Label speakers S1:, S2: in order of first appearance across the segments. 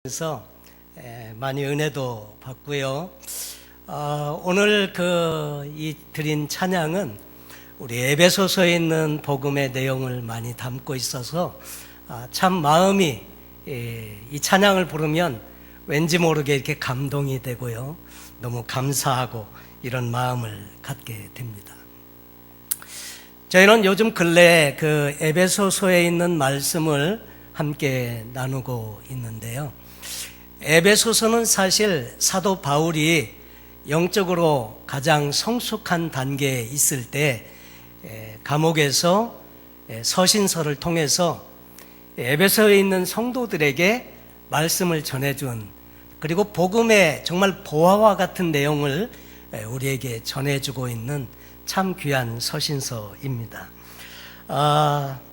S1: 그래서 많이 은혜도 받고요. 오늘 이 드린 찬양은 우리 에베소서에 있는 복음의 내용을 많이 담고 있어서 참 마음이 이 찬양을 부르면 왠지 모르게 이렇게 감동이 되고요. 너무 감사하고 이런 마음을 갖게 됩니다. 저희는 요즘 근래에 그 에베소서에 있는 말씀을 함께 나누고 있는데요. 에베소서는 사실 사도 바울이 영적으로 가장 성숙한 단계에 있을 때 감옥에서 서신서를 통해서 에베소에 있는 성도들에게 말씀을 전해준, 그리고 복음의 정말 보화와 같은 내용을 우리에게 전해주고 있는 참 귀한 서신서입니다.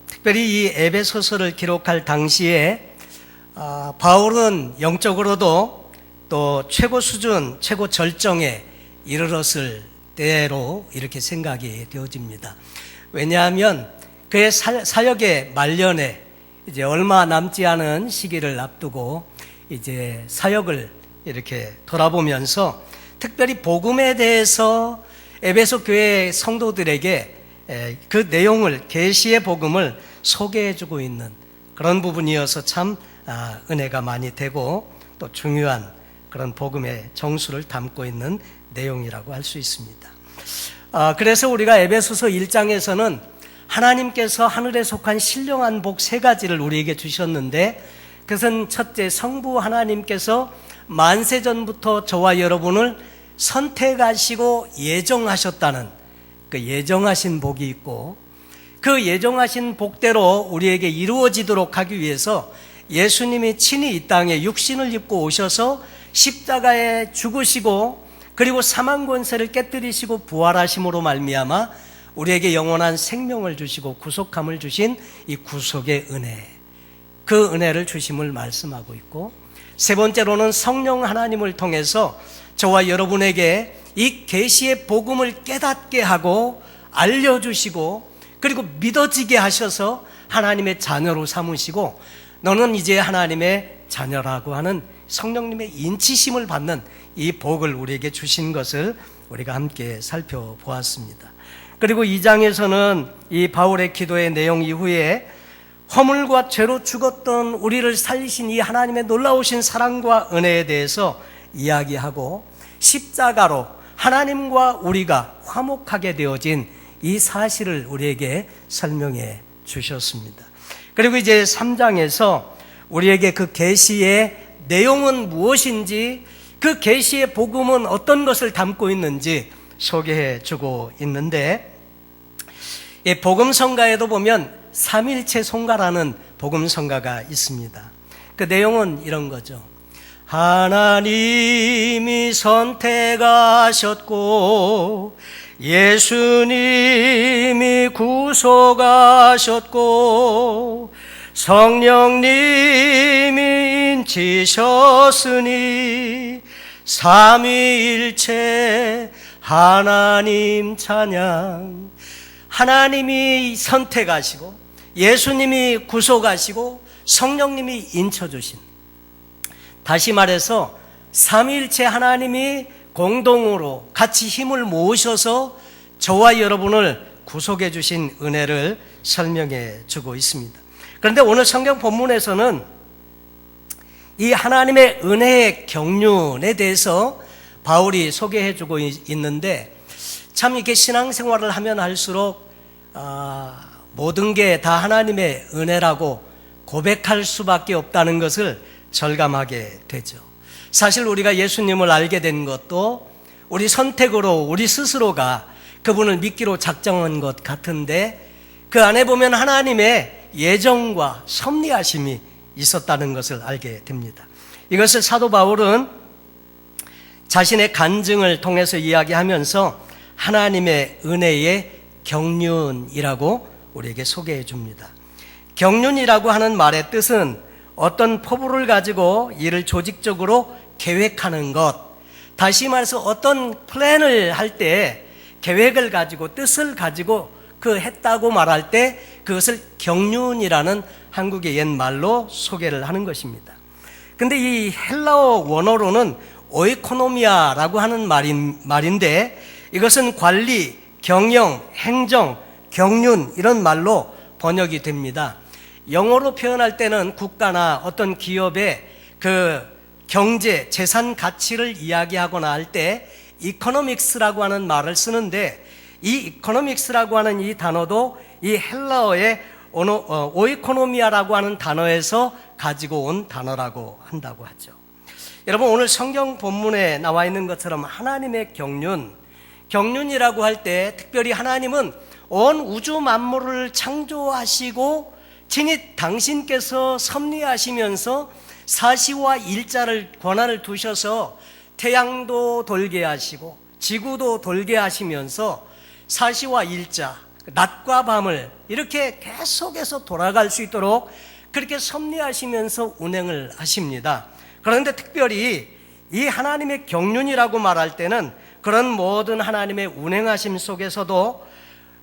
S1: 특별히 이 에베소서를 기록할 당시에 바울은 영적으로도 또 최고 수준, 최고 절정에 이르렀을 때로 이렇게 생각이 되어집니다. 왜냐하면 그의 사역의 말년에 이제 얼마 남지 않은 시기를 앞두고 이제 사역을 이렇게 돌아보면서 특별히 복음에 대해서 에베소 교회 성도들에게 그 내용을, 계시의 복음을 소개해주고 있는 그런 부분이어서 참 은혜가 많이 되고 또 중요한 그런 복음의 정수를 담고 있는 내용이라고 할 수 있습니다. 그래서 우리가 에베소서 1장에서는 하나님께서 하늘에 속한 신령한 복 세 가지를 우리에게 주셨는데, 그것은 첫째, 성부 하나님께서 만세전부터 저와 여러분을 선택하시고 예정하셨다는 그 예정하신 복이 있고, 그 예정하신 복대로 우리에게 이루어지도록 하기 위해서 예수님이 친히 이 땅에 육신을 입고 오셔서 십자가에 죽으시고 그리고 사망 권세를 깨뜨리시고 부활하심으로 말미암아 우리에게 영원한 생명을 주시고 구속함을 주신 이 구속의 은혜, 그 은혜를 주심을 말씀하고 있고, 세 번째로는 성령 하나님을 통해서 저와 여러분에게 이 계시의 복음을 깨닫게 하고 알려주시고 그리고 믿어지게 하셔서 하나님의 자녀로 삼으시고 너는 이제 하나님의 자녀라고 하는 성령님의 인치심을 받는 이 복을 우리에게 주신 것을 우리가 함께 살펴보았습니다. 그리고 2장에서는 이 바울의 기도의 내용 이후에 허물과 죄로 죽었던 우리를 살리신 이 하나님의 놀라우신 사랑과 은혜에 대해서 이야기하고, 십자가로 하나님과 우리가 화목하게 되어진 이 사실을 우리에게 설명해 주셨습니다. 그리고 이제 3장에서 우리에게 그 계시의 내용은 무엇인지, 그 계시의 복음은 어떤 것을 담고 있는지 소개해 주고 있는데, 이 복음성가에도 보면 삼일체 성가라는 복음성가가 있습니다. 그 내용은 이런 거죠. 하나님이 선택하셨고 예수님이 구속하셨고 성령님이 인치셨으니 삼위일체 하나님 찬양. 하나님이 선택하시고 예수님이 구속하시고 성령님이 인쳐주신, 다시 말해서 삼위일체 하나님이 공동으로 같이 힘을 모으셔서 저와 여러분을 구속해 주신 은혜를 설명해 주고 있습니다. 그런데 오늘 성경 본문에서는 이 하나님의 은혜의 경륜에 대해서 바울이 소개해 주고 있는데, 참 이렇게 신앙생활을 하면 할수록 모든 게 다 하나님의 은혜라고 고백할 수밖에 없다는 것을 절감하게 되죠. 사실 우리가 예수님을 알게 된 것도 우리 선택으로 우리 스스로가 그분을 믿기로 작정한 것 같은데, 그 안에 보면 하나님의 예정과 섭리하심이 있었다는 것을 알게 됩니다. 이것을 사도 바울은 자신의 간증을 통해서 이야기하면서 하나님의 은혜의 경륜이라고 우리에게 소개해 줍니다. 경륜이라고 하는 말의 뜻은 어떤 포부를 가지고 이를 조직적으로 계획하는 것, 다시 말해서 어떤 플랜을 할 때 계획을 가지고 뜻을 가지고 그 했다고 말할 때 그것을 경륜이라는 한국의 옛말로 소개를 하는 것입니다. 근데 이 헬라어 원어로는 오이코노미아라고 하는 말인데 이것은 관리, 경영, 행정, 경륜 이런 말로 번역이 됩니다. 영어로 표현할 때는 국가나 어떤 기업의 그 경제, 재산 가치를 이야기하거나 할 때 이코노믹스라고 하는 말을 쓰는데 이 이코노믹스라고 하는 이 단어도 이 헬라어의 오이코노미아라고 하는 단어에서 가지고 온 단어라고 한다고 하죠. 여러분, 오늘 성경 본문에 나와 있는 것처럼 하나님의 경륜이라고 할 때 특별히 하나님은 온 우주 만물을 창조하시고 친히 당신께서 섭리하시면서 사시와 일자를 권한을 두셔서 태양도 돌게 하시고 지구도 돌게 하시면서 사시와 일자, 낮과 밤을 이렇게 계속해서 돌아갈 수 있도록 그렇게 섭리하시면서 운행을 하십니다. 그런데 특별히 이 하나님의 경륜이라고 말할 때는 그런 모든 하나님의 운행하심 속에서도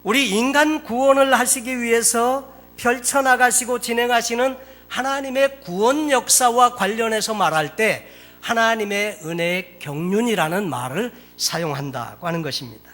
S1: 우리 인간 구원을 하시기 위해서 펼쳐나가시고 진행하시는 하나님의 구원 역사와 관련해서 말할 때 하나님의 은혜의 경륜이라는 말을 사용한다고 하는 것입니다.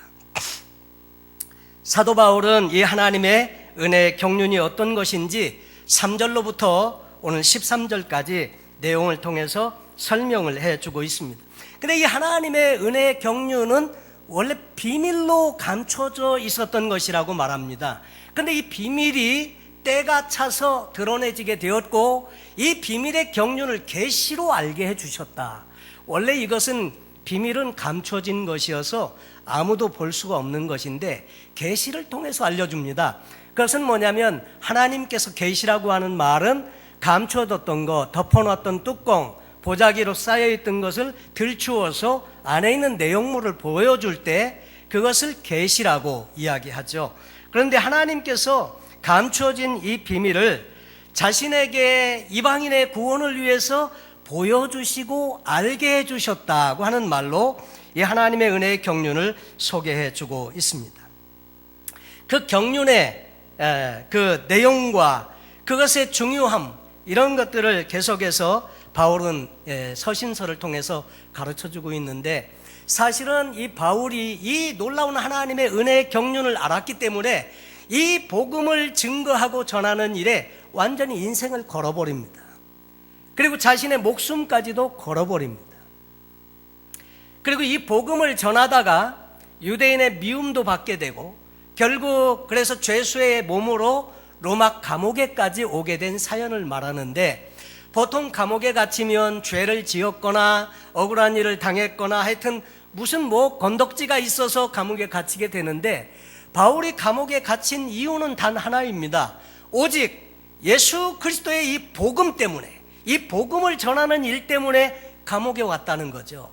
S1: 사도 바울은 이 하나님의 은혜의 경륜이 어떤 것인지 3절로부터 오늘 13절까지 내용을 통해서 설명을 해주고 있습니다. 근데 이 하나님의 은혜의 경륜은 원래 비밀로 감춰져 있었던 것이라고 말합니다. 근데 이 비밀이 때가 차서 드러내지게 되었고 이 비밀의 경륜을 계시로 알게 해주셨다. 원래 이것은 비밀은 감춰진 것이어서 아무도 볼 수가 없는 것인데 계시를 통해서 알려줍니다. 그것은 뭐냐면 하나님께서 계시라고 하는 말은 감춰뒀던 것, 덮어놨던 뚜껑, 보자기로 쌓여있던 것을 들추어서 안에 있는 내용물을 보여줄 때 그것을 계시라고 이야기하죠. 그런데 하나님께서 감춰진 이 비밀을 자신에게 이방인의 구원을 위해서 보여주시고 알게 해주셨다고 하는 말로 이 하나님의 은혜의 경륜을 소개해주고 있습니다. 그 경륜의 그 내용과 그것의 중요함 이런 것들을 계속해서 바울은 서신서를 통해서 가르쳐주고 있는데 사실은 이 바울이 이 놀라운 하나님의 은혜의 경륜을 알았기 때문에 이 복음을 증거하고 전하는 일에 완전히 인생을 걸어버립니다. 그리고 자신의 목숨까지도 걸어버립니다. 그리고 이 복음을 전하다가 유대인의 미움도 받게 되고 결국 그래서 죄수의 몸으로 로마 감옥에까지 오게 된 사연을 말하는데 보통 감옥에 갇히면 죄를 지었거나 억울한 일을 당했거나 하여튼 무슨 건덕지가 있어서 감옥에 갇히게 되는데 바울이 감옥에 갇힌 이유는 단 하나입니다. 오직 예수 그리스도의 이 복음 때문에 이 복음을 전하는 일 때문에 감옥에 왔다는 거죠.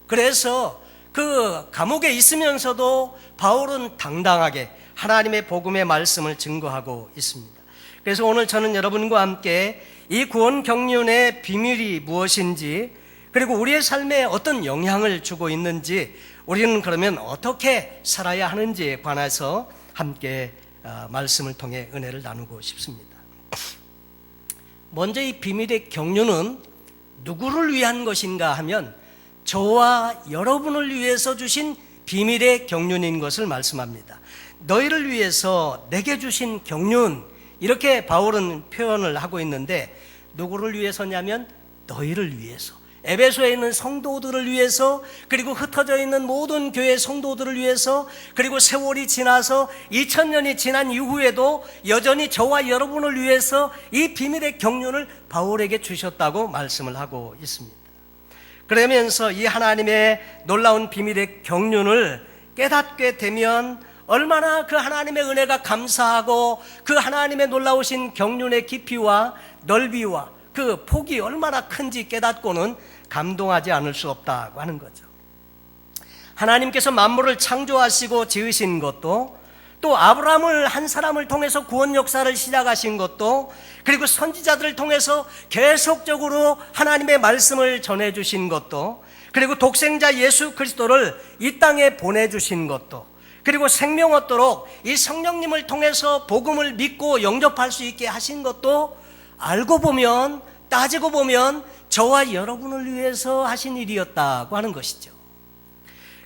S1: 그래서 그 감옥에 있으면서도 바울은 당당하게 하나님의 복음의 말씀을 증거하고 있습니다. 그래서 오늘 저는 여러분과 함께 이 구원 경륜의 비밀이 무엇인지 그리고 우리의 삶에 어떤 영향을 주고 있는지 우리는 그러면 어떻게 살아야 하는지에 관해서 함께 말씀을 통해 은혜를 나누고 싶습니다. 먼저 이 비밀의 경륜은 누구를 위한 것인가 하면 저와 여러분을 위해서 주신 비밀의 경륜인 것을 말씀합니다. 너희를 위해서 내게 주신 경륜 이렇게 바울은 표현을 하고 있는데 누구를 위해서냐면 너희를 위해서 에베소에 있는 성도들을 위해서 그리고 흩어져 있는 모든 교회 성도들을 위해서 그리고 세월이 지나서 2000년이 지난 이후에도 여전히 저와 여러분을 위해서 이 비밀의 경륜을 바울에게 주셨다고 말씀을 하고 있습니다. 그러면서 이 하나님의 놀라운 비밀의 경륜을 깨닫게 되면 얼마나 그 하나님의 은혜가 감사하고 그 하나님의 놀라우신 경륜의 깊이와 넓이와 그 폭이 얼마나 큰지 깨닫고는 감동하지 않을 수 없다고 하는 거죠. 하나님께서 만물을 창조하시고 지으신 것도 또 아브라함을 한 사람을 통해서 구원 역사를 시작하신 것도 그리고 선지자들을 통해서 계속적으로 하나님의 말씀을 전해주신 것도 그리고 독생자 예수 그리스도를 이 땅에 보내주신 것도 그리고 생명 얻도록 이 성령님을 통해서 복음을 믿고 영접할 수 있게 하신 것도 알고 보면 따지고 보면 저와 여러분을 위해서 하신 일이었다고 하는 것이죠.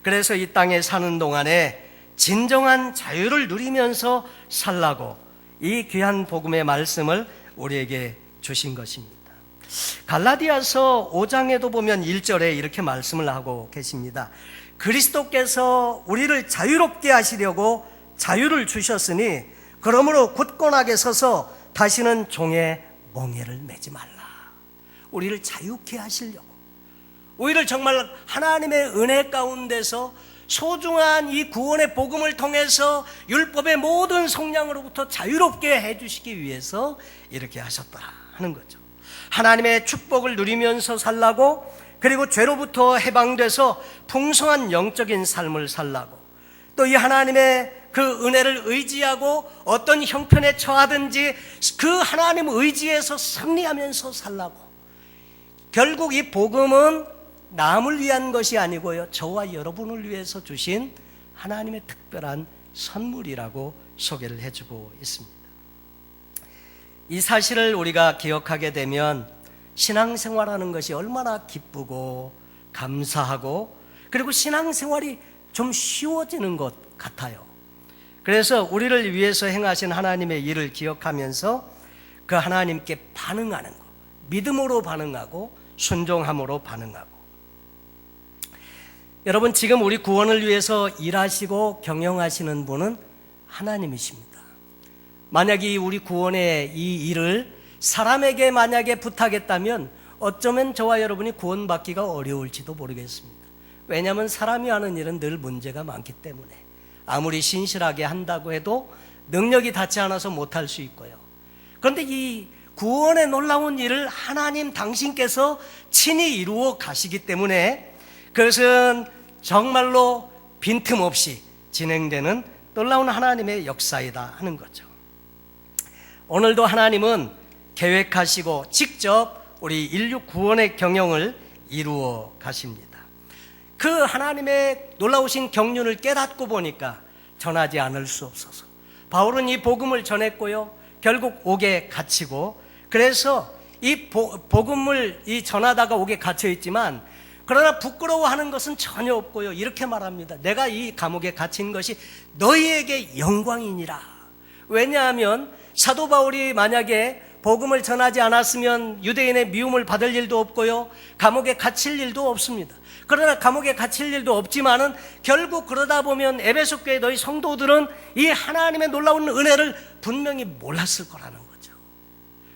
S1: 그래서 이 땅에 사는 동안에 진정한 자유를 누리면서 살라고 이 귀한 복음의 말씀을 우리에게 주신 것입니다. 갈라디아서 5장에도 보면 1절에 이렇게 말씀을 하고 계십니다. 그리스도께서 우리를 자유롭게 하시려고 자유를 주셨으니 그러므로 굳건하게 서서 다시는 종의 멍에를 매지 말라. 우리를 자유케 하시려고, 우리를 정말 하나님의 은혜 가운데서 소중한 이 구원의 복음을 통해서 율법의 모든 속량으로부터 자유롭게 해주시기 위해서 이렇게 하셨다 하는 거죠. 하나님의 축복을 누리면서 살라고, 그리고 죄로부터 해방돼서 풍성한 영적인 삶을 살라고, 또 이 하나님의 그 은혜를 의지하고 어떤 형편에 처하든지 그 하나님 의지에서 승리하면서 살라고. 결국 이 복음은 남을 위한 것이 아니고요, 저와 여러분을 위해서 주신 하나님의 특별한 선물이라고 소개를 해주고 있습니다. 이 사실을 우리가 기억하게 되면 신앙생활하는 것이 얼마나 기쁘고 감사하고, 그리고 신앙생활이 좀 쉬워지는 것 같아요. 그래서 우리를 위해서 행하신 하나님의 일을 기억하면서 그 하나님께 반응하는 것, 믿음으로 반응하고 순종함으로 반응하고. 여러분, 지금 우리 구원을 위해서 일하시고 경영하시는 분은 하나님이십니다. 만약에 우리 구원의 이 일을 사람에게 만약에 부탁했다면 어쩌면 저와 여러분이 구원받기가 어려울지도 모르겠습니다. 왜냐하면 사람이 하는 일은 늘 문제가 많기 때문에 아무리 신실하게 한다고 해도 능력이 닿지 않아서 못할 수 있고요. 그런데 이 구원의 놀라운 일을 하나님 당신께서 친히 이루어 가시기 때문에 그것은 정말로 빈틈없이 진행되는 놀라운 하나님의 역사이다 하는 거죠. 오늘도 하나님은 계획하시고 직접 우리 인류 구원의 경영을 이루어 가십니다. 그 하나님의 놀라우신 경륜을 깨닫고 보니까 전하지 않을 수 없어서 바울은 이 복음을 전했고요, 결국 옥에 갇히고, 그래서 이 복음을 전하다가 옥에 갇혀 있지만 그러나 부끄러워하는 것은 전혀 없고요, 이렇게 말합니다. 내가 이 감옥에 갇힌 것이 너희에게 영광이니라. 왜냐하면 사도 바울이 만약에 복음을 전하지 않았으면 유대인의 미움을 받을 일도 없고요, 감옥에 갇힐 일도 없습니다. 그러나 감옥에 갇힐 일도 없지만은 결국 그러다 보면 에베소 교회 너희 성도들은 이 하나님의 놀라운 은혜를 분명히 몰랐을 거라는 거죠.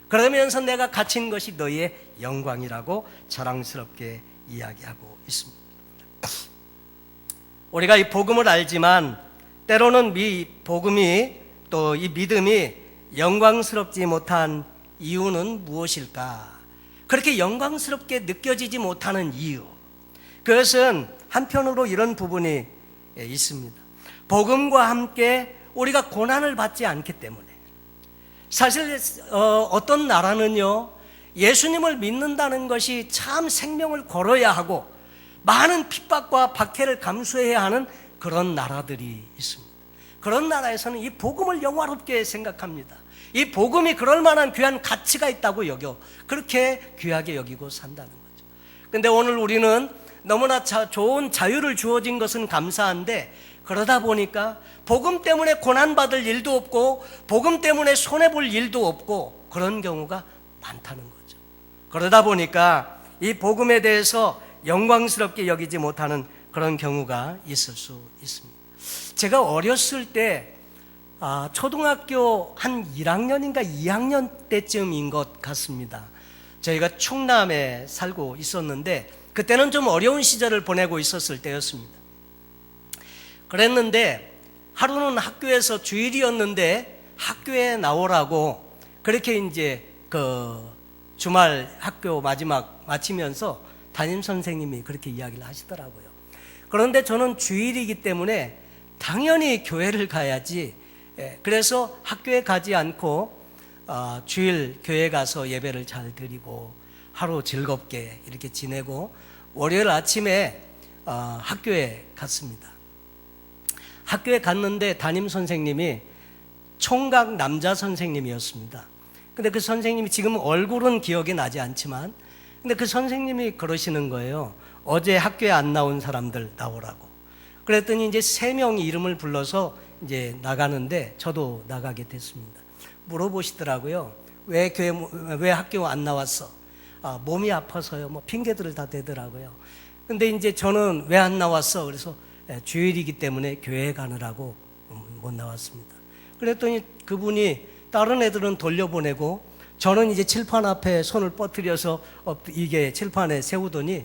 S1: 그러면서 내가 갇힌 것이 너희의 영광이라고 자랑스럽게 이야기하고 있습니다. 우리가 이 복음을 알지만 때로는 이 복음이, 또 이 믿음이 영광스럽지 못한 이유는 무엇일까? 그렇게 영광스럽게 느껴지지 못하는 이유, 그것은 한편으로 이런 부분이 있습니다. 복음과 함께 우리가 고난을 받지 않기 때문에. 사실 어떤 나라는요, 예수님을 믿는다는 것이 참 생명을 걸어야 하고 많은 핍박과 박해를 감수해야 하는 그런 나라들이 있습니다. 그런 나라에서는 이 복음을 영화롭게 생각합니다. 이 복음이 그럴 만한 귀한 가치가 있다고 여겨 그렇게 귀하게 여기고 산다는 거죠. 그런데 오늘 우리는 너무나 좋은 자유를 주어진 것은 감사한데, 그러다 보니까 복음 때문에 고난받을 일도 없고 복음 때문에 손해볼 일도 없고 그런 경우가 많다는 거죠. 그러다 보니까 이 복음에 대해서 영광스럽게 여기지 못하는 그런 경우가 있을 수 있습니다. 제가 어렸을 때 초등학교 한 1학년인가 2학년 때쯤인 것 같습니다. 저희가 충남에 살고 있었는데 그때는 좀 어려운 시절을 보내고 있었을 때였습니다. 그랬는데 하루는 학교에서 주일이었는데 학교에 나오라고 그렇게 이제 그 주말 학교 마지막 마치면서 담임 선생님이 그렇게 이야기를 하시더라고요. 그런데 저는 주일이기 때문에 당연히 교회를 가야지. 그래서 학교에 가지 않고 주일 교회 가서 예배를 잘 드리고 하루 즐겁게 이렇게 지내고 월요일 아침에 학교에 갔습니다. 학교에 갔는데 담임 선생님이 총각 남자 선생님이었습니다. 근데 그 선생님이 지금 얼굴은 기억이 나지 않지만 근데 그 선생님이 그러시는 거예요. 어제 학교에 안 나온 사람들 나오라고. 그랬더니 이제 3명이 이름을 불러서 이제 나가는데 저도 나가게 됐습니다. 물어보시더라고요. 왜 학교 안 나왔어? 몸이 아파서요. 뭐 핑계들을 다 대더라고요. 근데 이제 저는 왜 안 나왔어? 그래서 주일이기 때문에 교회에 가느라고 못 나왔습니다. 그랬더니 그분이 다른 애들은 돌려보내고 저는 이제 칠판 앞에 손을 뻗뜨려서 이게 칠판에 세우더니,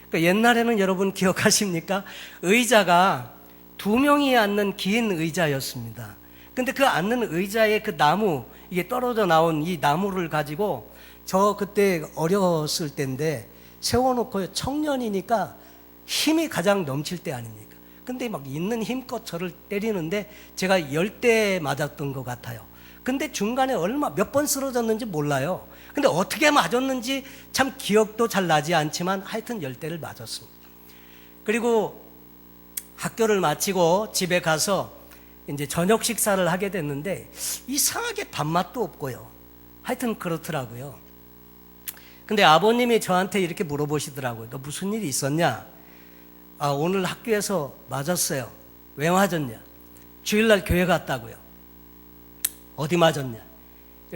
S1: 그러니까 옛날에는 여러분 기억하십니까? 의자가 2명이 앉는 긴 의자였습니다. 근데 그 앉는 의자에 그 나무, 이게 떨어져 나온 이 나무를 가지고 저 그때 어렸을 때인데 세워놓고 청년이니까 힘이 가장 넘칠 때 아닙니까? 근데 막 있는 힘껏 저를 때리는데 제가 10대 맞았던 것 같아요. 근데 중간에 몇 번 쓰러졌는지 몰라요. 근데 어떻게 맞았는지 참 기억도 잘 나지 않지만 하여튼 10대를 맞았습니다. 그리고 학교를 마치고 집에 가서 이제 저녁 식사를 하게 됐는데 이상하게 밥맛도 없고요. 하여튼 그렇더라고요. 근데 아버님이 저한테 이렇게 물어보시더라고요. 너 무슨 일이 있었냐? 오늘 학교에서 맞았어요. 왜 맞았냐? 주일날 교회 갔다고요. 어디 맞았냐?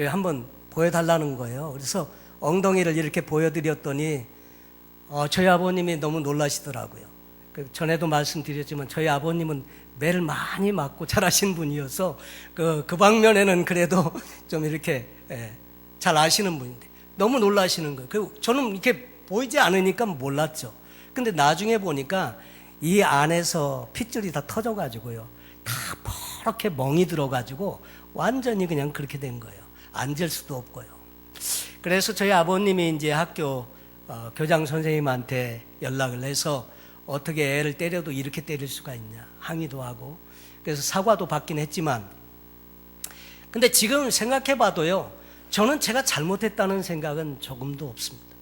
S1: 한번 보여달라는 거예요. 그래서 엉덩이를 이렇게 보여드렸더니 저희 아버님이 너무 놀라시더라고요. 전에도 말씀드렸지만 저희 아버님은 매를 많이 맞고 자라신 분이어서 그 방면에는 그래도 좀 이렇게 잘 아시는 분인데 너무 놀라시는 거예요. 저는 이렇게 보이지 않으니까 몰랐죠. 근데 나중에 보니까 이 안에서 핏줄이 다 터져가지고요. 다 퍼렇게 멍이 들어가지고 완전히 그냥 그렇게 된 거예요. 앉을 수도 없고요. 그래서 저희 아버님이 이제 학교 교장 선생님한테 연락을 해서 어떻게 애를 때려도 이렇게 때릴 수가 있냐 항의도 하고, 그래서 사과도 받긴 했지만, 근데 지금 생각해 봐도요, 저는 제가 잘못했다는 생각은 조금도 없습니다.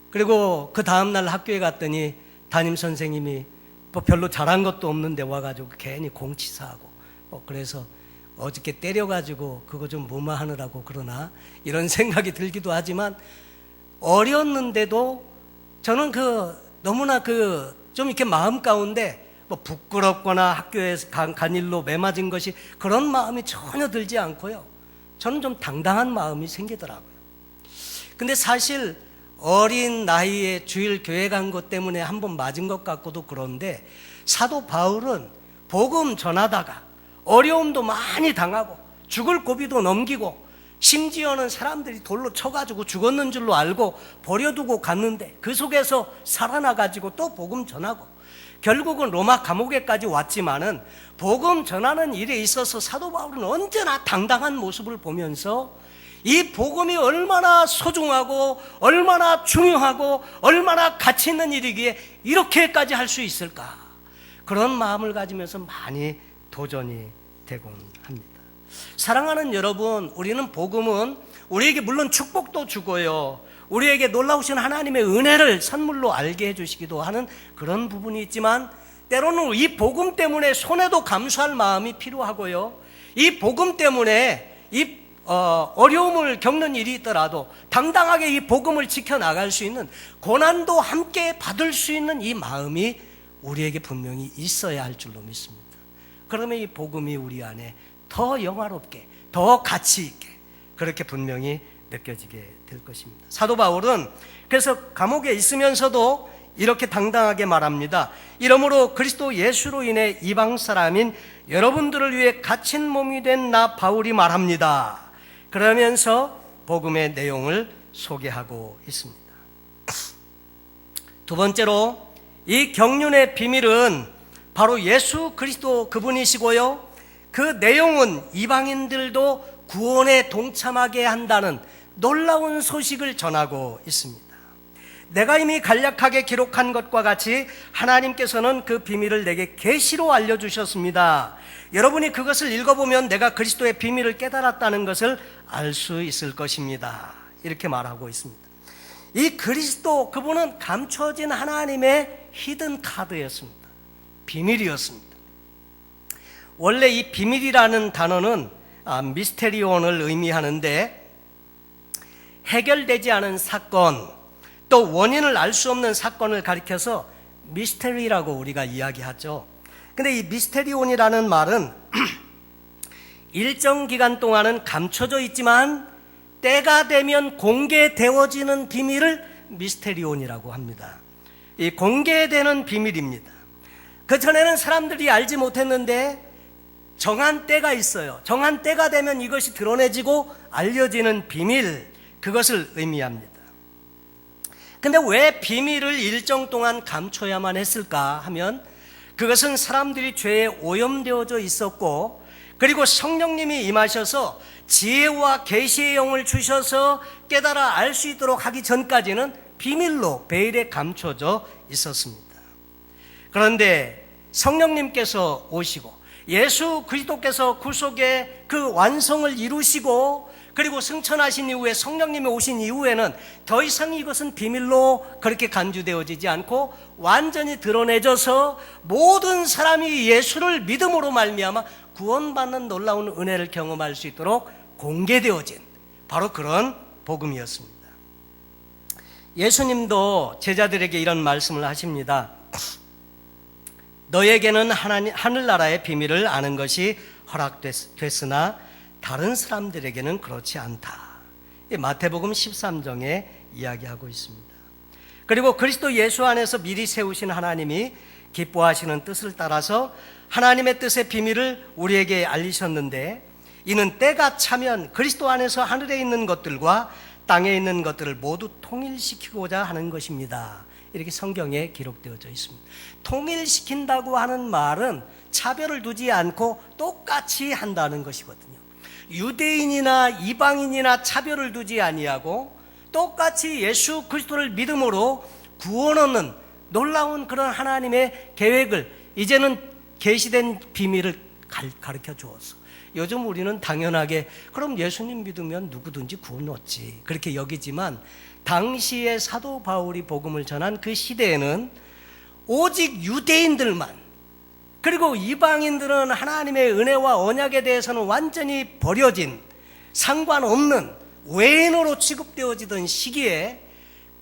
S1: 그리고 그 다음날 학교에 갔더니 담임 선생님이 뭐 별로 잘한 것도 없는데 와가지고 괜히 공치사하고 그래서 어저께 때려가지고 그거 좀 무마하느라고 그러나 이런 생각이 들기도 하지만, 어렸는데도 저는 너무나 좀 이렇게 마음 가운데 뭐 부끄럽거나 학교에서 간 일로 매맞은 것이 그런 마음이 전혀 들지 않고요. 저는 좀 당당한 마음이 생기더라고요. 근데 사실 어린 나이에 주일 교회 간 것 때문에 한번 맞은 것 같고도 그런데, 사도 바울은 복음 전하다가 어려움도 많이 당하고 죽을 고비도 넘기고 심지어는 사람들이 돌로 쳐가지고 죽었는 줄로 알고 버려두고 갔는데 그 속에서 살아나가지고 또 복음 전하고 결국은 로마 감옥에까지 왔지만은 복음 전하는 일에 있어서 사도 바울은 언제나 당당한 모습을 보면서 이 복음이 얼마나 소중하고 얼마나 중요하고 얼마나 가치 있는 일이기에 이렇게까지 할 수 있을까, 그런 마음을 가지면서 많이 도전이 되곤 합니다. 사랑하는 여러분, 우리는 복음은 우리에게 물론 축복도 주고요, 우리에게 놀라우신 하나님의 은혜를 선물로 알게 해주시기도 하는 그런 부분이 있지만, 때로는 이 복음 때문에 손해도 감수할 마음이 필요하고요, 이 복음 때문에 어려움을 겪는 일이 있더라도 당당하게 이 복음을 지켜나갈 수 있는 고난도 함께 받을 수 있는 이 마음이 우리에게 분명히 있어야 할 줄로 믿습니다. 그러면 이 복음이 우리 안에 더 영화롭게, 더 가치 있게 그렇게 분명히 느껴지게 될 것입니다. 사도 바울은 그래서 감옥에 있으면서도 이렇게 당당하게 말합니다. 이러므로 그리스도 예수로 인해 이방 사람인 여러분들을 위해 갇힌 몸이 된 나 바울이 말합니다. 그러면서 복음의 내용을 소개하고 있습니다. 두 번째로, 이 경륜의 비밀은 바로 예수 그리스도 그분이시고요, 그 내용은 이방인들도 구원에 동참하게 한다는 놀라운 소식을 전하고 있습니다. 내가 이미 간략하게 기록한 것과 같이 하나님께서는 그 비밀을 내게 계시로 알려주셨습니다. 여러분이 그것을 읽어보면 내가 그리스도의 비밀을 깨달았다는 것을 알 수 있을 것입니다. 이렇게 말하고 있습니다. 이 그리스도, 그분은 감춰진 하나님의 히든 카드였습니다. 비밀이었습니다. 원래 이 비밀이라는 단어는 미스테리온을 의미하는데, 해결되지 않은 사건, 또 원인을 알 수 없는 사건을 가리켜서 미스테리라고 우리가 이야기하죠. 근데 이 미스테리온이라는 말은 일정 기간 동안은 감춰져 있지만 때가 되면 공개되어지는 비밀을 미스테리온이라고 합니다. 이 공개되는 비밀입니다. 그전에는 사람들이 알지 못했는데 정한 때가 있어요. 정한 때가 되면 이것이 드러내지고 알려지는 비밀, 그것을 의미합니다. 근데 왜 비밀을 일정 동안 감춰야만 했을까 하면 그것은 사람들이 죄에 오염되어져 있었고, 그리고 성령님이 임하셔서 지혜와 계시의 영을 주셔서 깨달아 알 수 있도록 하기 전까지는 비밀로 베일에 감춰져 있었습니다. 그런데 성령님께서 오시고 예수 그리스도께서 구속의 그 완성을 이루시고 그리고 승천하신 이후에 성령님이 오신 이후에는 더 이상 이것은 비밀로 그렇게 간주되어지지 않고 완전히 드러내져서 모든 사람이 예수를 믿음으로 말미암아 구원받는 놀라운 은혜를 경험할 수 있도록 공개되어진 바로 그런 복음이었습니다. 예수님도 제자들에게 이런 말씀을 하십니다. 너에게는 하늘나라의 비밀을 아는 것이 허락됐으나 다른 사람들에게는 그렇지 않다. 마태복음 13장에 이야기하고 있습니다. 그리고 그리스도 예수 안에서 미리 세우신 하나님이 기뻐하시는 뜻을 따라서 하나님의 뜻의 비밀을 우리에게 알리셨는데, 이는 때가 차면 그리스도 안에서 하늘에 있는 것들과 땅에 있는 것들을 모두 통일시키고자 하는 것입니다. 이렇게 성경에 기록되어져 있습니다. 통일시킨다고 하는 말은 차별을 두지 않고 똑같이 한다는 것이거든요. 유대인이나 이방인이나 차별을 두지 아니하고 똑같이 예수 그리스도를 믿음으로 구원 얻는 놀라운 그런 하나님의 계획을 이제는 계시된 비밀을 가르쳐 주었어. 요즘 우리는 당연하게 그럼 예수님 믿으면 누구든지 구원 얻지 그렇게 여기지만, 당시에 사도 바울이 복음을 전한 그 시대에는 오직 유대인들만, 그리고 이방인들은 하나님의 은혜와 언약에 대해서는 완전히 버려진 상관없는 외인으로 취급되어지던 시기에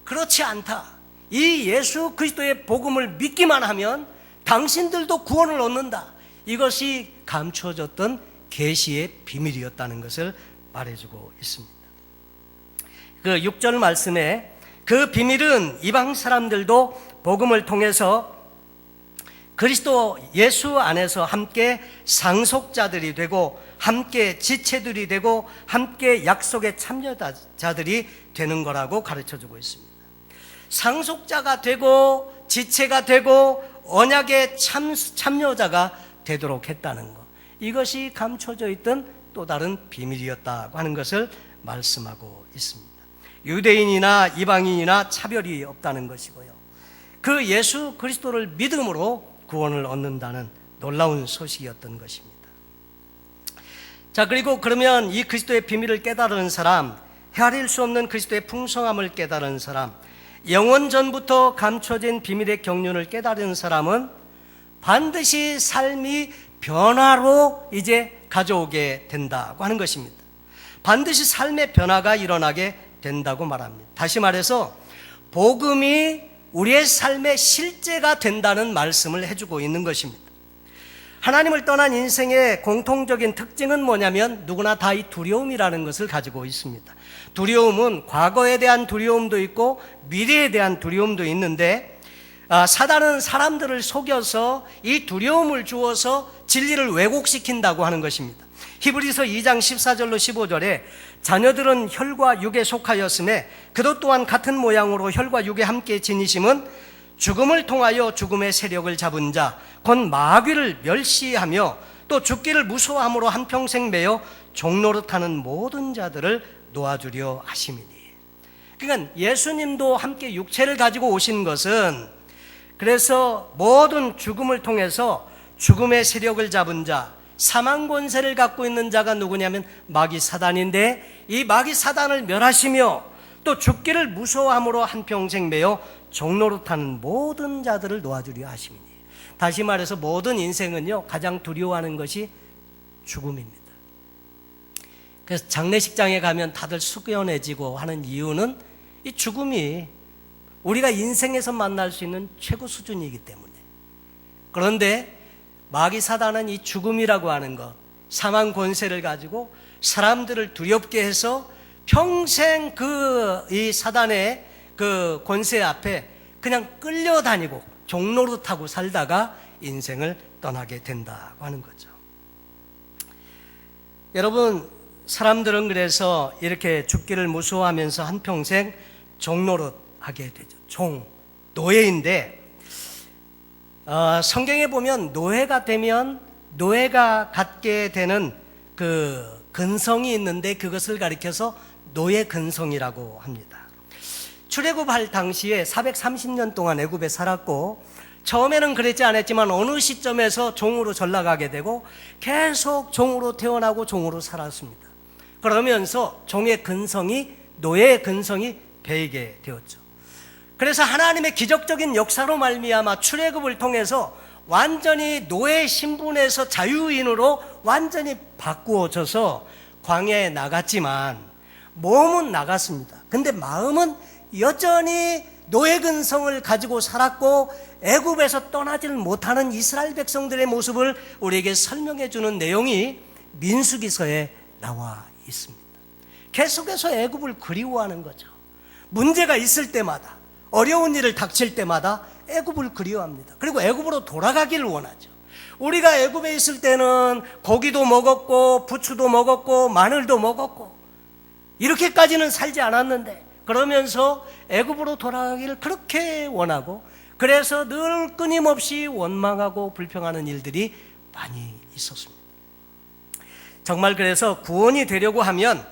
S1: 그렇지 않다. 이 예수 그리스도의 복음을 믿기만 하면 당신들도 구원을 얻는다. 이것이 감춰졌던 계시의 비밀이었다는 것을 말해주고 있습니다. 그 6절 말씀에 그 비밀은 이방 사람들도 복음을 통해서 그리스도 예수 안에서 함께 상속자들이 되고 함께 지체들이 되고 함께 약속의 참여자들이 되는 거라고 가르쳐주고 있습니다. 상속자가 되고 지체가 되고 언약의 참여자가 되도록 했다는 것, 이것이 감춰져 있던 또 다른 비밀이었다고 하는 것을 말씀하고 있습니다. 유대인이나 이방인이나 차별이 없다는 것이고요, 그 예수 그리스도를 믿음으로 구원을 얻는다는 놀라운 소식이었던 것입니다. 자, 그리고 그러면 이 그리스도의 비밀을 깨달은 사람, 헤아릴 수 없는 그리스도의 풍성함을 깨달은 사람, 영원 전부터 감춰진 비밀의 경륜을 깨달은 사람은 반드시 삶이 변화로 이제 가져오게 된다고 하는 것입니다. 반드시 삶의 변화가 일어나게 된다고 말합니다. 다시 말해서 복음이 우리의 삶의 실제가 된다는 말씀을 해주고 있는 것입니다. 하나님을 떠난 인생의 공통적인 특징은 뭐냐면 누구나 다 이 두려움이라는 것을 가지고 있습니다. 두려움은 과거에 대한 두려움도 있고 미래에 대한 두려움도 있는데, 사단은 사람들을 속여서 이 두려움을 주어서 진리를 왜곡시킨다고 하는 것입니다. 히브리서 2장 14절로 15절에 자녀들은 혈과 육에 속하였음에 그도 또한 같은 모양으로 혈과 육에 함께 지니심은 죽음을 통하여 죽음의 세력을 잡은 자 곧 마귀를 멸시하며 또 죽기를 무서워함으로 한평생 매여 종노릇하는 모든 자들을 놓아주려 하심이니. 그러니까 예수님도 함께 육체를 가지고 오신 것은 그래서 모든 죽음을 통해서 죽음의 세력을 잡은 자, 사망 권세를 갖고 있는 자가 누구냐면 마귀 사단인데, 이 마귀 사단을 멸하시며 또 죽기를 무서워함으로 한평생 매여 종노릇하는 모든 자들을 놓아주려 하심이니. 다시 말해서 모든 인생은요, 가장 두려워하는 것이 죽음입니다. 그래서 장례식장에 가면 다들 숙연해지고 하는 이유는 이 죽음이 우리가 인생에서 만날 수 있는 최고 수준이기 때문에. 그런데 마귀 사단은 이 죽음이라고 하는 것, 사망 권세를 가지고 사람들을 두렵게 해서 평생 이 사단의 그 권세 앞에 그냥 끌려다니고 종노릇하고 살다가 인생을 떠나게 된다고 하는 거죠. 여러분, 사람들은 그래서 이렇게 죽기를 무서워하면서 한평생 종노릇하게 되죠. 노예인데, 성경에 보면 노예가 되면 노예가 갖게 되는 그 근성이 있는데 그것을 가리켜서 노예 근성이라고 합니다. 출애굽할 당시에 430년 동안 애굽에 살았고, 처음에는 그랬지 않았지만 어느 시점에서 종으로 전락하게 되고 계속 종으로 태어나고 종으로 살았습니다. 그러면서 종의 근성이, 노예의 근성이 배이게 되었죠. 그래서 하나님의 기적적인 역사로 말미암아 출애굽을 통해서 완전히 노예 신분에서 자유인으로 완전히 바꾸어져서 광야에 나갔지만 몸은 나갔습니다. 근데 마음은 여전히 노예 근성을 가지고 살았고 애굽에서 떠나지를 못하는 이스라엘 백성들의 모습을 우리에게 설명해 주는 내용이 민수기서에 나와 있습니다. 계속해서 애굽을 그리워하는 거죠. 문제가 있을 때마다, 어려운 일을 닥칠 때마다 애굽을 그리워합니다. 그리고 애굽으로 돌아가기를 원하죠. 우리가 애굽에 있을 때는 고기도 먹었고 부추도 먹었고 마늘도 먹었고 이렇게까지는 살지 않았는데, 그러면서 애굽으로 돌아가기를 그렇게 원하고, 그래서 늘 끊임없이 원망하고 불평하는 일들이 많이 있었습니다. 정말 그래서 구원이 되려고 하면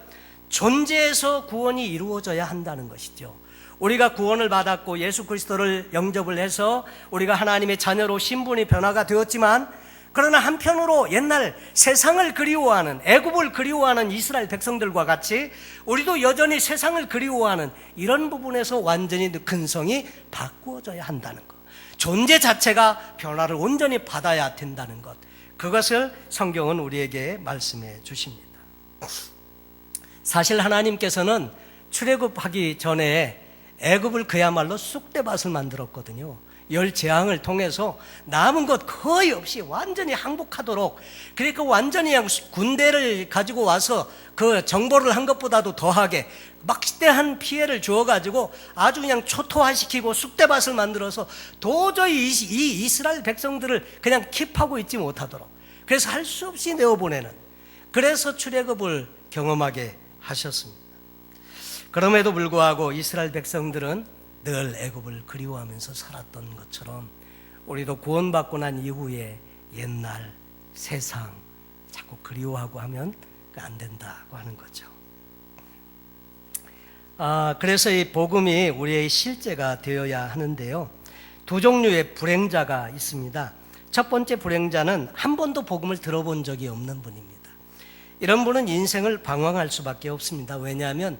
S1: 존재에서 구원이 이루어져야 한다는 것이죠. 우리가 구원을 받았고 예수 그리스도를 영접을 해서 우리가 하나님의 자녀로 신분이 변화가 되었지만, 그러나 한편으로 옛날 세상을 그리워하는, 애굽을 그리워하는 이스라엘 백성들과 같이 우리도 여전히 세상을 그리워하는 이런 부분에서 완전히 근성이 바꾸어져야 한다는 것, 존재 자체가 변화를 온전히 받아야 된다는 것, 그것을 성경은 우리에게 말씀해 주십니다. 사실 하나님께서는 출애굽하기 전에 애굽을 그야말로 쑥대밭을 만들었거든요. 열 재앙을 통해서 남은 것 거의 없이 완전히 항복하도록, 그러니까 완전히 그냥 군대를 가지고 와서 그 정보를 한 것보다도 더하게 막대한 피해를 주어가지고 아주 그냥 초토화시키고 쑥대밭을 만들어서 도저히 이 이스라엘 백성들을 그냥 킵하고 있지 못하도록, 그래서 할 수 없이 내어보내는, 그래서 출애굽을 경험하게 하셨습니다. 그럼에도 불구하고 이스라엘 백성들은 늘 애굽을 그리워하면서 살았던 것처럼 우리도 구원받고 난 이후에 옛날 세상 자꾸 그리워하고 하면 안 된다고 하는 거죠. 그래서 이 복음이 우리의 실제가 되어야 하는데요, 두 종류의 불행자가 있습니다. 첫 번째 불행자는 한 번도 복음을 들어본 적이 없는 분입니다. 이런 분은 인생을 방황할 수밖에 없습니다. 왜냐하면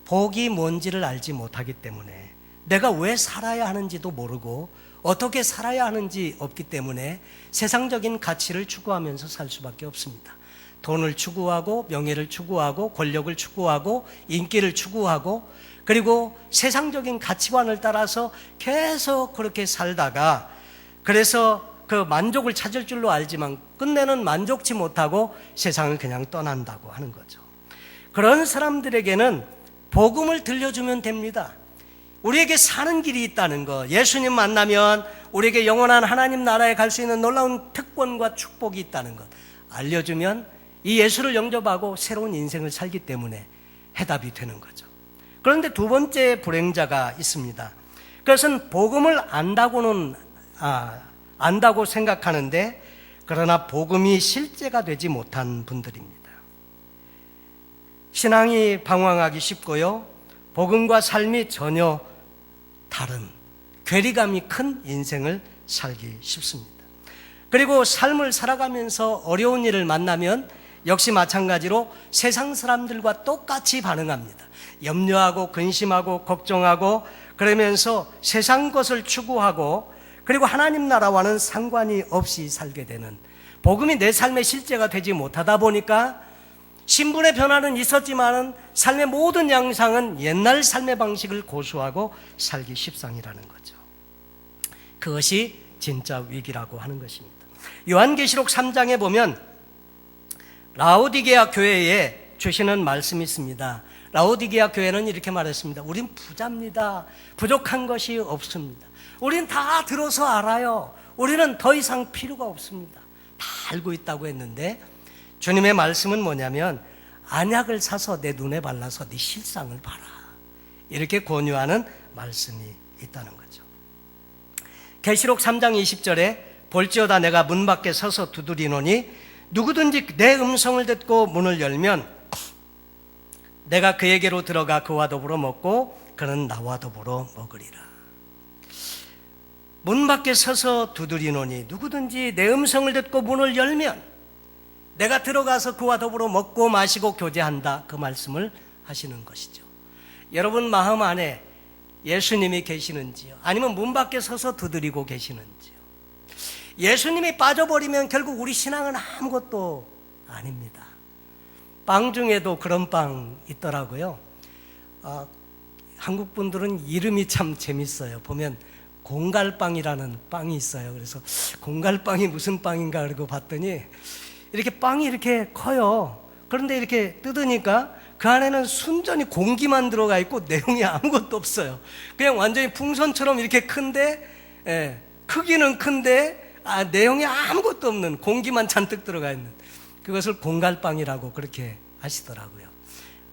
S1: 복이 뭔지를 알지 못하기 때문에, 내가 왜 살아야 하는지도 모르고 어떻게 살아야 하는지 없기 때문에 세상적인 가치를 추구하면서 살 수밖에 없습니다. 돈을 추구하고 명예를 추구하고 권력을 추구하고 인기를 추구하고, 그리고 세상적인 가치관을 따라서 계속 그렇게 살다가, 그래서 그 만족을 찾을 줄로 알지만 끝내는 만족치 못하고 세상을 그냥 떠난다고 하는 거죠. 그런 사람들에게는 복음을 들려주면 됩니다. 우리에게 사는 길이 있다는 거, 예수님 만나면 우리에게 영원한 하나님 나라에 갈 수 있는 놀라운 특권과 축복이 있다는 것 알려주면 이 예수를 영접하고 새로운 인생을 살기 때문에 해답이 되는 거죠. 그런데 두 번째 불행자가 있습니다. 그것은 복음을 안다고 생각하는데, 그러나 복음이 실제가 되지 못한 분들입니다. 신앙이 방황하기 쉽고요, 복음과 삶이 전혀 다른 괴리감이 큰 인생을 살기 쉽습니다. 그리고 삶을 살아가면서 어려운 일을 만나면 역시 마찬가지로 세상 사람들과 똑같이 반응합니다. 염려하고 근심하고 걱정하고, 그러면서 세상 것을 추구하고, 그리고 하나님 나라와는 상관이 없이 살게 되는, 복음이 내 삶의 실제가 되지 못하다 보니까 신분의 변화는 있었지만은 삶의 모든 양상은 옛날 삶의 방식을 고수하고 살기 십상이라는 거죠. 그것이 진짜 위기라고 하는 것입니다. 요한계시록 3장에 보면 라오디게아 교회에 주시는 말씀이 있습니다. 라오디게아 교회는 이렇게 말했습니다. 우린 부자입니다. 부족한 것이 없습니다. 우린 다 들어서 알아요. 우리는 더 이상 필요가 없습니다. 다 알고 있다고 했는데 주님의 말씀은 뭐냐면 안약을 사서 내 눈에 발라서 네 실상을 봐라. 이렇게 권유하는 말씀이 있다는 거죠. 계시록 3장 20절에 볼지어다 내가 문 밖에 서서 두드리노니 누구든지 내 음성을 듣고 문을 열면 내가 그에게로 들어가 그와 더불어 먹고 그는 나와 더불어 먹으리라. 문 밖에 서서 두드리노니 누구든지 내 음성을 듣고 문을 열면 내가 들어가서 그와 더불어 먹고 마시고 교제한다. 그 말씀을 하시는 것이죠. 여러분 마음 안에 예수님이 계시는지요? 아니면 문 밖에 서서 두드리고 계시는지요? 예수님이 빠져버리면 결국 우리 신앙은 아무것도 아닙니다. 빵 중에도 그런 빵 있더라고요. 한국 분들은 이름이 참 재밌어요. 보면 공갈빵이라는 빵이 있어요. 그래서 공갈빵이 무슨 빵인가 그러고 봤더니 이렇게 빵이 이렇게 커요. 그런데 이렇게 뜯으니까 그 안에는 순전히 공기만 들어가 있고 내용이 아무것도 없어요. 그냥 완전히 풍선처럼 이렇게 큰데 크기는 큰데 내용이 아무것도 없는 공기만 잔뜩 들어가 있는 그것을 공갈빵이라고 그렇게 하시더라고요.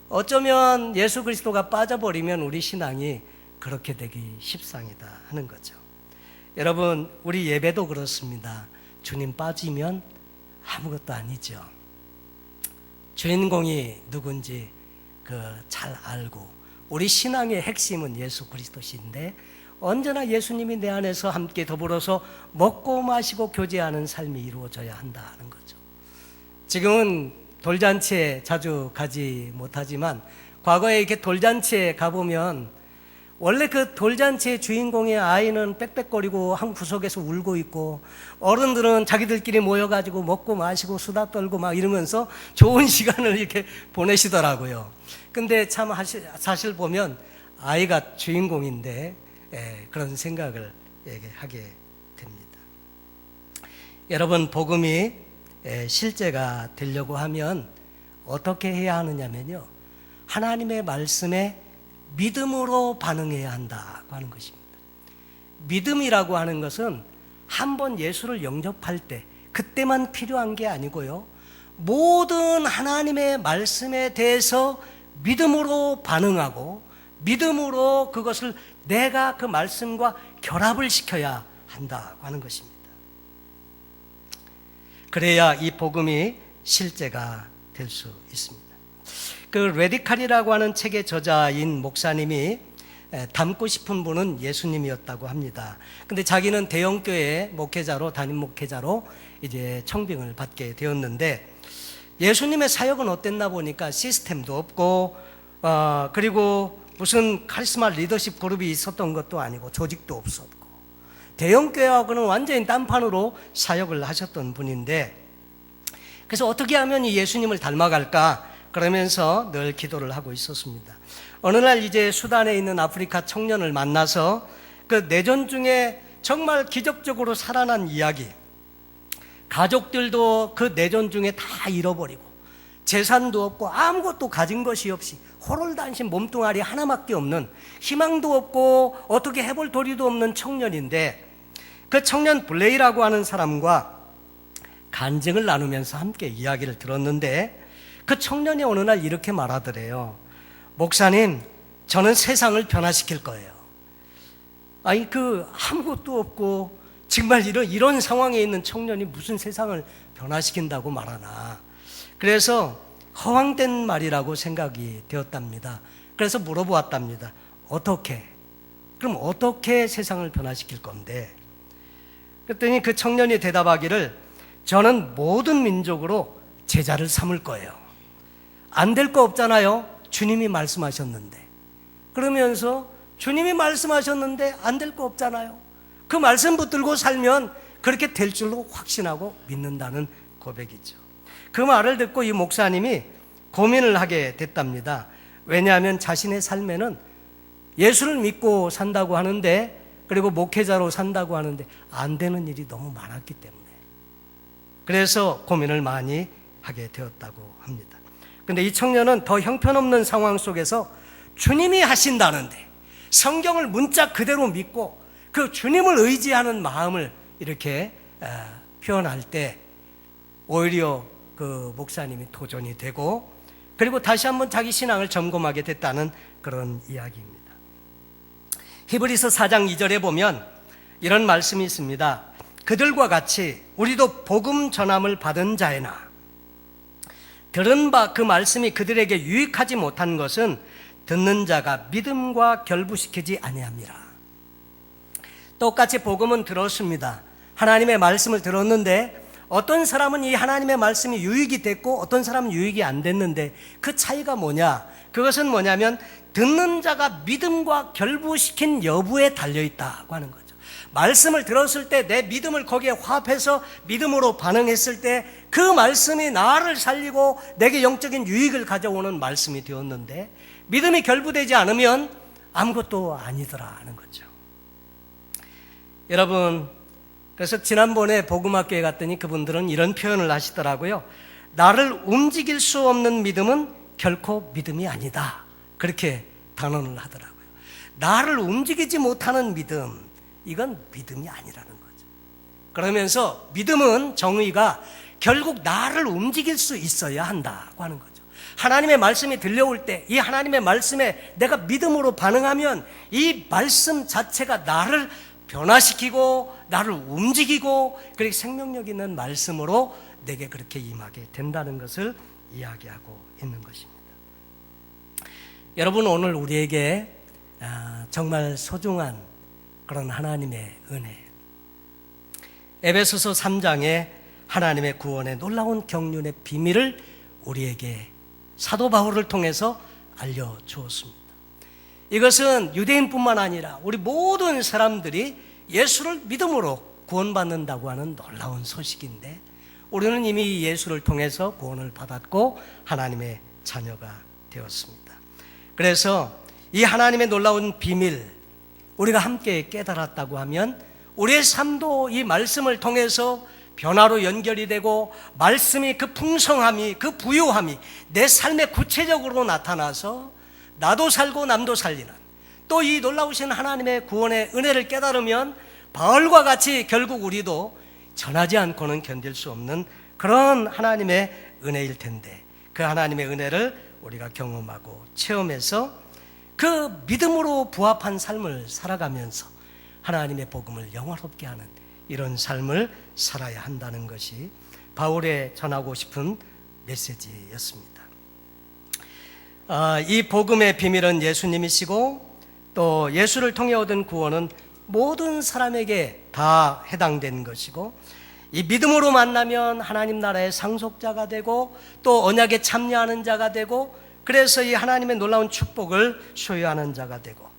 S1: 어쩌면 예수 그리스도가 빠져버리면 우리 신앙이 그렇게 되기 십상이다 하는 거죠. 여러분 우리 예배도 그렇습니다. 주님 빠지면 아무것도 아니죠. 주인공이 누군지 잘 알고 우리 신앙의 핵심은 예수 그리스도신데 언제나 예수님이 내 안에서 함께 더불어서 먹고 마시고 교제하는 삶이 이루어져야 한다는 거죠. 지금은 돌잔치에 자주 가지 못하지만 과거에 이렇게 돌잔치에 가보면 원래 그 돌잔치의 주인공의 아이는 빽빽거리고 한 구석에서 울고 있고 어른들은 자기들끼리 모여가지고 먹고 마시고 수다 떨고 막 이러면서 좋은 시간을 이렇게 보내시더라고요. 근데 참 사실 보면 아이가 주인공인데 그런 생각을 하게 됩니다. 여러분 복음이 실제가 되려고 하면 어떻게 해야 하느냐면요, 하나님의 말씀에 믿음으로 반응해야 한다고 하는 것입니다. 믿음이라고 하는 것은 한번 예수를 영접할 때 그때만 필요한 게 아니고요, 모든 하나님의 말씀에 대해서 믿음으로 반응하고 믿음으로 그것을 내가 그 말씀과 결합을 시켜야 한다고 하는 것입니다. 그래야 이 복음이 실제가 될 수 있습니다. 그 레디칼이라고 하는 책의 저자인 목사님이 닮고 싶은 분은 예수님이었다고 합니다. 근데 자기는 대형교회 목회자로, 담임 목회자로 이제 청빙을 받게 되었는데 예수님의 사역은 어땠나 보니까 시스템도 없고 그리고 무슨 카리스마 리더십 그룹이 있었던 것도 아니고 조직도 없었고 대형교회하고는 완전히 딴판으로 사역을 하셨던 분인데, 그래서 어떻게 하면 이 예수님을 닮아갈까 그러면서 늘 기도를 하고 있었습니다. 어느 날 이제 수단에 있는 아프리카 청년을 만나서 그 내전 중에 정말 기적적으로 살아난 이야기, 가족들도 그 내전 중에 다 잃어버리고 재산도 없고 아무것도 가진 것이 없이 호롤단신 몸뚱아리 하나밖에 없는, 희망도 없고 어떻게 해볼 도리도 없는 청년인데, 그 청년 블레이라고 하는 사람과 간증을 나누면서 함께 이야기를 들었는데 그 청년이 어느 날 이렇게 말하더래요. 목사님, 저는 세상을 변화시킬 거예요. 아니 아무것도 없고 정말 이런 상황에 있는 청년이 무슨 세상을 변화시킨다고 말하나. 그래서 허황된 말이라고 생각이 되었답니다. 그래서 물어보았답니다. 그럼 어떻게 세상을 변화시킬 건데? 그랬더니 그 청년이 대답하기를, 저는 모든 민족으로 제자를 삼을 거예요. 안 될 거 없잖아요. 주님이 말씀하셨는데. 그러면서 주님이 말씀하셨는데 안 될 거 없잖아요. 그 말씀 붙들고 살면 그렇게 될 줄로 확신하고 믿는다는 고백이죠. 그 말을 듣고 이 목사님이 고민을 하게 됐답니다. 왜냐하면 자신의 삶에는 예수를 믿고 산다고 하는데, 그리고 목회자로 산다고 하는데 안 되는 일이 너무 많았기 때문에, 그래서 고민을 많이 하게 되었다고 합니다. 그런데 이 청년은 더 형편없는 상황 속에서 주님이 하신다는데 성경을 문자 그대로 믿고 그 주님을 의지하는 마음을 이렇게 표현할 때 오히려 그 목사님이 도전이 되고, 그리고 다시 한번 자기 신앙을 점검하게 됐다는 그런 이야기입니다. 히브리서 4장 2절에 보면 이런 말씀이 있습니다. 그들과 같이 우리도 복음 전함을 받은 자에나 들은 바 그 말씀이 그들에게 유익하지 못한 것은 듣는 자가 믿음과 결부시키지 아니함이라. 똑같이 복음은 들었습니다. 하나님의 말씀을 들었는데 어떤 사람은 이 하나님의 말씀이 유익이 됐고 어떤 사람은 유익이 안 됐는데 그 차이가 뭐냐? 그것은 뭐냐면 듣는 자가 믿음과 결부시킨 여부에 달려있다고 하는 거죠. 말씀을 들었을 때 내 믿음을 거기에 화합해서 믿음으로 반응했을 때 그 말씀이 나를 살리고 내게 영적인 유익을 가져오는 말씀이 되었는데, 믿음이 결부되지 않으면 아무것도 아니더라 하는 거죠. 여러분, 그래서 지난번에 복음학교에 갔더니 그분들은 이런 표현을 하시더라고요. 나를 움직일 수 없는 믿음은 결코 믿음이 아니다, 그렇게 단언을 하더라고요. 나를 움직이지 못하는 믿음, 이건 믿음이 아니라는 거죠. 그러면서 믿음은, 정의가 결국 나를 움직일 수 있어야 한다고 하는 거죠. 하나님의 말씀이 들려올 때 이 하나님의 말씀에 내가 믿음으로 반응하면 이 말씀 자체가 나를 변화시키고 나를 움직이고, 그리고 생명력 있는 말씀으로 내게 그렇게 임하게 된다는 것을 이야기하고 있는 것입니다. 여러분, 오늘 우리에게 정말 소중한 그런 하나님의 은혜, 에베소서 3장에 하나님의 구원의 놀라운 경륜의 비밀을 우리에게 사도 바울을 통해서 알려주었습니다. 이것은 유대인뿐만 아니라 우리 모든 사람들이 예수를 믿음으로 구원받는다고 하는 놀라운 소식인데, 우리는 이미 예수를 통해서 구원을 받았고 하나님의 자녀가 되었습니다. 그래서 이 하나님의 놀라운 비밀, 우리가 함께 깨달았다고 하면 우리의 삶도 이 말씀을 통해서 변화로 연결이 되고, 말씀이 그 풍성함이, 그 부유함이 내 삶에 구체적으로 나타나서 나도 살고 남도 살리는, 또 이 놀라우신 하나님의 구원의 은혜를 깨달으면 바울과 같이 결국 우리도 전하지 않고는 견딜 수 없는 그런 하나님의 은혜일 텐데, 그 하나님의 은혜를 우리가 경험하고 체험해서 그 믿음으로 부합한 삶을 살아가면서 하나님의 복음을 영화롭게 하는 이런 삶을 살아야 한다는 것이 바울의 전하고 싶은 메시지였습니다. 이 복음의 비밀은 예수님이시고, 또 예수를 통해 얻은 구원은 모든 사람에게 다 해당된 것이고, 이 믿음으로 만나면 하나님 나라의 상속자가 되고 또 언약에 참여하는 자가 되고, 그래서 이 하나님의 놀라운 축복을 소유하는 자가 되고,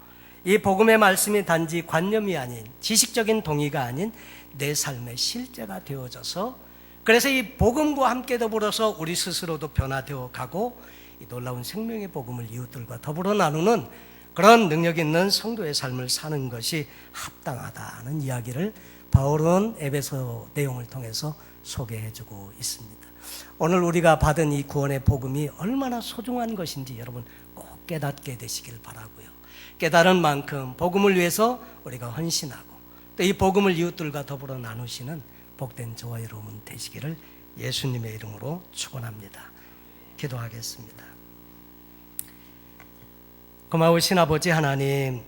S1: 이 복음의 말씀이 단지 관념이 아닌, 지식적인 동의가 아닌 내 삶의 실제가 되어져서, 그래서 이 복음과 함께 더불어서 우리 스스로도 변화되어 가고 이 놀라운 생명의 복음을 이웃들과 더불어 나누는 그런 능력 있는 성도의 삶을 사는 것이 합당하다는 이야기를 바울은 에베소 내용을 통해서 소개해주고 있습니다. 오늘 우리가 받은 이 구원의 복음이 얼마나 소중한 것인지 여러분 꼭 깨닫게 되시길 바라고요. 깨달은 만큼 복음을 위해서 우리가 헌신하고, 또 이 복음을 이웃들과 더불어 나누시는 복된 저와 여러분 되시기를 예수님의 이름으로 축원합니다. 기도하겠습니다. 고마우신 아버지 하나님,